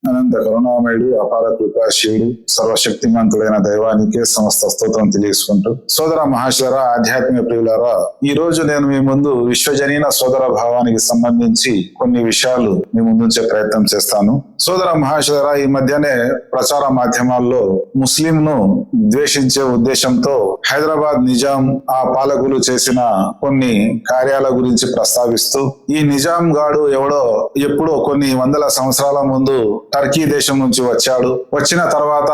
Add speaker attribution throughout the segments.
Speaker 1: అనంత కరుణామయుడు, అపార కృపాశీయుడు, సర్వశక్తిమంతుడైన దైవానికే సమస్త స్తోత్రం తెలియజేసుకుంటూ, సోదర మహాశయులారా, ఆధ్యాత్మిక ప్రియులారా, ఈ రోజు నేను మీ ముందు విశ్వజనీన సోదర భావానికి సంబంధించి కొన్ని విషయాలు మీ ముందుంచే ప్రయత్నం చేస్తాను. సోదర మహాశయులారా, ఈ మధ్యనే ప్రచార మాధ్యమాల్లో ముస్లింను ద్వేషించే ఉద్దేశంతో హైదరాబాద్ నిజాం ఆ పాలకులు చేసిన కొన్ని కార్యాల గురించి ప్రస్తావిస్తూ, ఈ నిజాం గాడు ఎవడో ఎప్పుడో కొన్ని వందల సంవత్సరాల ముందు టర్కీ దేశం నుంచి వచ్చాడు. వచ్చిన తర్వాత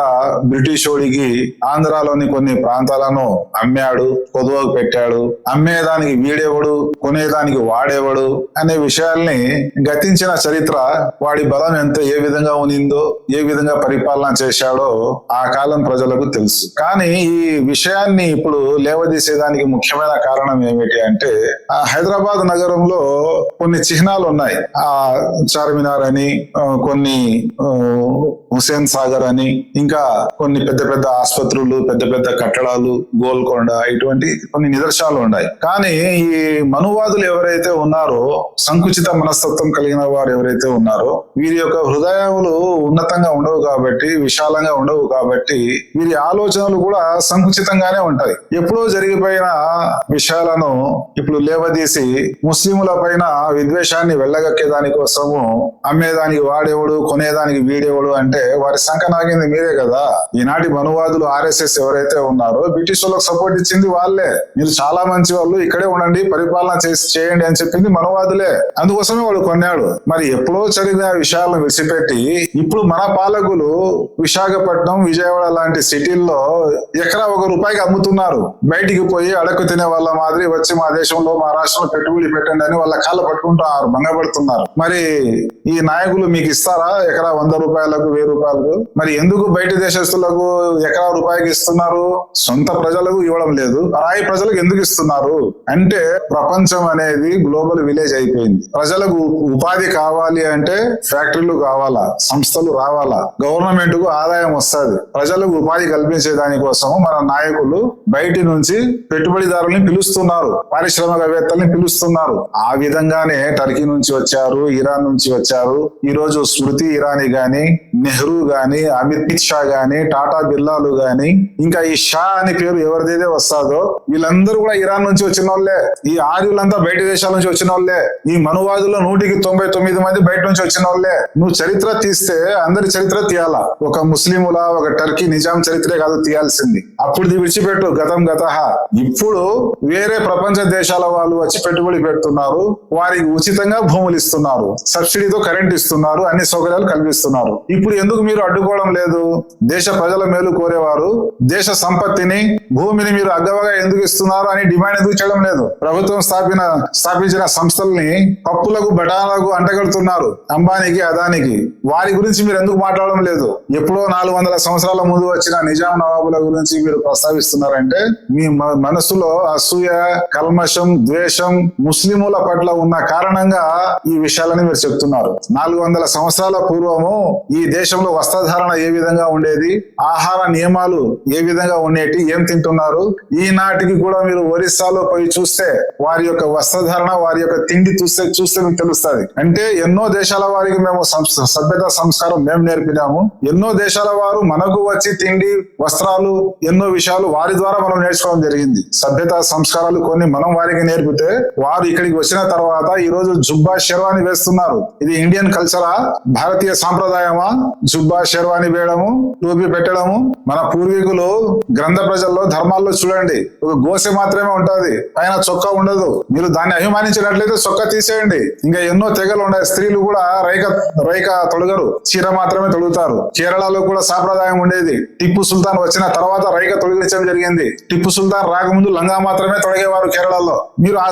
Speaker 1: బ్రిటిష్ ఓడికి ఆంధ్రాలోని కొన్ని ప్రాంతాలను అమ్మాడు, కొదువకు పెట్టాడు. అమ్మేదానికి వీడేవాడు, కొనేదానికి వాడేవాడు అనే విషయాల్ని గతించిన చరిత్ర, వాడి బలం ఎంత ఏ విధంగా ఉనిందో, ఏ విధంగా పరిపాలన చేశాడో ఆ కాలం ప్రజలకు తెలుసు. కానీ ఈ విషయాన్ని ఇప్పుడు లేవదీసేదానికి ముఖ్యమైన కారణం ఏమిటి అంటే, ఆ హైదరాబాద్ నగరంలో కొన్ని చిహ్నాలు ఉన్నాయి. ఆ చార్మినార్ అని, కొన్ని హుసేన్ సాగర్ అని, ఇంకా కొన్ని పెద్ద పెద్ద ఆసుపత్రులు, పెద్ద పెద్ద కట్టడాలు, గోల్కొండ, ఇటువంటి కొన్ని నిదర్శనాలు ఉన్నాయి. కానీ ఈ మనువాదులు ఎవరైతే ఉన్నారో, సంకుచిత మనస్తత్వం కలిగిన వారు ఎవరైతే ఉన్నారో, వీరి యొక్క హృదయాలు ఉన్నతంగా ఉండవు కాబట్టి, విశాలంగా ఉండవు కాబట్టి, వీరి ఆలోచనలు కూడా సంకుచితంగానే ఉంటాయి. ఎప్పుడో జరిగిపోయిన విషయాలను ఇప్పుడు లేవదీసి ముస్లింల పైన విద్వేషాన్ని వెళ్ళగక్కే దానికోసము అమ్మేదానికి వాడేవాడు, కొనేదానికి వీడేవాడు అంటే వారి సంఖ నాగింది మీరే కదా. ఈనాటి మనువాదులు ఆర్ఎస్ఎస్ ఎవరైతే ఉన్నారో, బ్రిటిష్ వాళ్ళకి సపోర్ట్ ఇచ్చింది వాళ్ళే. మీరు చాలా మంచి వాళ్ళు, ఇక్కడే ఉండండి, పరిపాలన చేయండి అని చెప్పింది మనువాదులే. అందుకోసమే వాడు కొన్నాడు. మరి ఎప్పుడో జరిగిన విషయాలను విడిచిపెట్టి ఇప్పుడు మన పాలకులు విశాఖపట్నం, విజయవాడ లాంటి సిటీల్లో ఎకరా ₹1 అమ్ముతున్నారు. బయటికి పోయి అడక్కు తినే వాళ్ళ మాదిరి వచ్చి మా దేశంలో, మా రాష్ట్రంలో పెట్టుబడి పెట్టండి అని వాళ్ళ కాళ్ళ పట్టుకుంటున్నారు, భంగపడుతున్నారు. మరి ఈ నాయకులు మీకు ఇస్తారా ఎకరా ₹100, ₹1000? మరి ఎందుకు బయట దేశస్తులకు ఎకరా రూపాయికి ఇస్తున్నారు? సొంత ప్రజలకు ఇవ్వడం లేదు, పరాయి ప్రజలకు ఎందుకు ఇస్తున్నారు అంటే, ప్రపంచం అనేది గ్లోబల్ విలేజ్ అయిపోయింది. ప్రజలకు ఉపాధి కావాలి అంటే ఫ్యాక్టరీలు కావాలా, సంస్థలు రావాలా, గవర్నమెంట్ కు ఆదాయం వస్తుంది. ప్రజలకు ఉపాధి కల్పించే దానికోసం మన నాయకులు బయటి నుంచి పెట్టుబడిదారుల్ని పిలుస్తున్నారు, పారిశ్రామికవేత్తల్ని పిలుస్తున్నారు. ఆ విధంగానే టర్కీ నుంచి వచ్చారు, ఇరాన్ నుంచి వచ్చారు. ఈ రోజు స్మృతి ఇరానీ గాని, నెహ్రూ గాని, అమిత్ షా గాని, టాటా బిర్లాలు గాని, ఇంకా ఈ షా అనే పేరు ఎవరిదైతే వస్తాదో వీళ్ళందరూ కూడా ఇరాన్ నుంచి వచ్చిన వాళ్ళే. ఈ ఆర్యులంతా బయట దేశాల నుంచి వచ్చిన వాళ్ళే. ఈ మనువాదుల్లో 199 మంది బయట నుంచి వచ్చిన వాళ్ళే. నువ్వు చరిత్ర తీస్తే అందరి చరిత్ర తీయాలా, ఒక ముస్లిముల, ఒక టర్కీ నిజాం చరిత్రే కాదు తీయాల్సింది. అప్పుడు విడిచిపెట్టు, గతం గతహ. ఇప్పుడు వేరే ప్రపంచ దేశాల వాళ్ళు వచ్చి పెట్టుబడి పెడుతున్నారు, వారికి ఉచితంగా భూములు ఇస్తున్నారు, సబ్సిడీతో కరెంట్ ఇస్తున్నారు, అన్ని సౌకర్యాలు కల్పిస్తున్నారు. ఇప్పుడు ఎందుకు మీరు అడ్డుకోవడం లేదు? దేశ ప్రజల మేలు కోరేవారు దేశ సంపత్తిని, భూమిని మీరు అగ్గవగా ఎందుకు ఇస్తున్నారు అని డిమాండ్ ఎందుకు చేయడం లేదు? ప్రభుత్వం స్థాపించిన సంస్థల్ని పప్పులకు, బఠానాలకు అంటగడుతున్నారు, అంబానీకి, అదానికి. వారి గురించి మీరు ఎందుకు మాట్లాడడం లేదు? ఎప్పుడో 400 సంవత్సరాల ముందు వచ్చిన నిజాం నవాబుల గురించి మీరు ప్రస్తావిస్తున్నారంటే, మీ మనసులో అసూయ, కల్మషం, ద్వేషం ముస్లిముల పట్ల ఉన్న కారణంగా ఈ విషయాలని మీరు చెప్తున్నారు. 400 సంవత్సరాల పూర్వము ఈ దేశంలో వస్త్రధారణ ఏ విధంగా ఉండేది, ఆహార నియమాలు ఏ విధంగా ఉండేటి, ఏం తింటున్నారు, ఈనాటికి కూడా మీరు ఒరిస్సాలో పోయి చూస్తే వారి యొక్క వస్త్రధారణ, వారి యొక్క తిండి చూస్తే మీకు తెలుస్తుంది. అంటే ఎన్నో దేశాల వారికి మేము సభ్యత, సంస్కారం మేము నేర్పినాము. ఎన్నో దేశాల వారు మనకు వచ్చి తిండి, వస్త్రాలు, ఎన్నో విషయాలు వారి ద్వారా మనం నేర్చుకోవడం జరిగింది. సభ్యత, సంస్కారాలు కొన్ని మనం వారికి నేర్పితే, వారు ఇక్కడికి వచ్చిన తర్వాత ఈ రోజు జుబ్బా, షెర్వాని వేస్తున్నారు. ఇది ఇండియన్ కల్చరా, భారతీయ సాంప్రదాయమా? జుబ్బా, షెర్వాని వేయడము, టోపీ పెట్టడము. మన పూర్వీకులు గ్రంథ ప్రజల్లో, ధర్మాల్లో చూడండి, ఒక గోసె మాత్రమే ఉంటది, పైన చొక్కా ఉండదు. మీరు దాన్ని అభిమానించినట్లయితే చొక్కా తీసేయండి. ఇంకా ఎన్నో తెగలు ఉన్నాయి. స్త్రీలు కూడా రైక తొడగరు, చీర మాత్రమే తొడుగుతారు. కేరళలో కూడా సాంప్రదాయం ఉండేది. టిప్పు సుల్తాన్ వచ్చిన తర్వాత రైక తొలగించడం జరిగింది. టిప్పు సుల్తాన్ రాకముందు లంగా మాత్రమే తొడిగేవారు కేరళలో. మీరు ఆ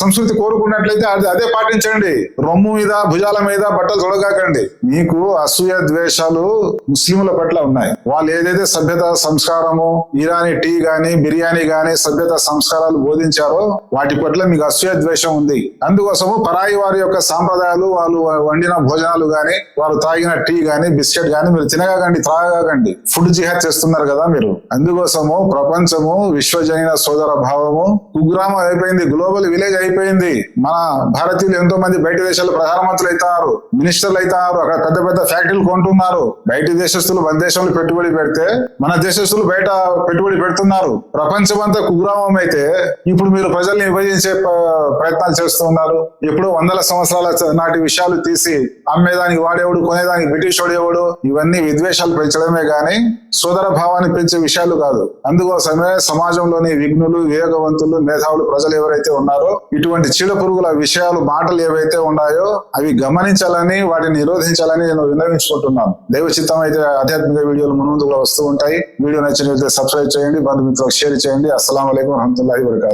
Speaker 1: సంస్కృతి కోరుకున్నట్లయితే అదే పాటించండి. రొమ్ము మీద, భుజాల మీద బట్టలు తొడగాకండి. మీకు అసూయ, ద్వేషాలు ముస్లింల పట్ల ఉన్నాయి. వాళ్ళు ఏదైతే సభ్యత, సంస్కారము, ఇరానీ టీ గాని, బిర్యానీ గాని, సభ్యత, సంస్కారాలు బోధించారో వాటి పట్ల మీకు అసూయ, ద్వేషం ఉంది. అందుకోసము పరాయి వారి యొక్క సాంప్రదాయాలు, వాళ్ళు వండిన భోజనాలు గాని, వారు తాగిన టీ గాని, బిస్కెట్ గాని మీరు తినగాకండి, త్రాగకండి. ఫుడ్ జిహాద్ చేస్తున్నారు కదా మీరు. అందుకోసము ప్రపంచము, విశ్వజనీన సోదర భావము కుగ్రామం అయిపోయింది, గ్లోబల్ విలేజ్ అయిపోయింది. మన భారతీయులు ఎంతో మంది బయట దేశాల్లో ప్రధానమంత్రులు అవుతారు, మినిస్టర్లు అవుతారు, అక్కడ పెద్ద పెద్ద ఫ్యాక్టరీలు కొంటున్నారు. బయటి దేశస్తులు మన దేశంలో పెట్టుబడి పెడితే మన దేశస్తులు బయట పెట్టుబడి పెడుతున్నారు. ప్రపంచమంతా కుగ్రామం అయితే ఇప్పుడు మీరు ప్రజల్ని విభజించే ప్రయత్నాలు చేస్తున్నారు. ఎప్పుడో వందల సంవత్సరాల నాటి విషయాలు తీసి అమ్మేదానికి వాడేవాడు, కొనేదానికి బ్రిటిష్ వాడేవాడు, ఇవన్నీ విద్వేషాలు పెంచడమే గాని సోదర భావాన్ని పెంచే విషయాలు కాదు. అందుకోసమే సమాజంలోని విఘ్నులు, వివేకవంతులు, మేధావులు ప్రజలు ఎవరైతే ఉన్నారో ఇటువంటి చీడ పురుగుల విషయాలు, మాటలు ఏవైతే ఉన్నాయో అవి గమనించాలని, వాటిని నిరోధించాలని నేను విన్నవించుకుంటున్నాను. దైవ చిత్తం అయితే ఆధ్యాత్మిక వీడియోలు ముందు కూడా వస్తూ ఉంటాయి. వీడియో నచ్చినట్లయితే సబ్స్క్రైబ్ చేయండి, బంధుమిత్రులకు షేర్ చేయండి. అస్సలాము అలైకుం వరహమతుల్లాహి వబరకాతుహు.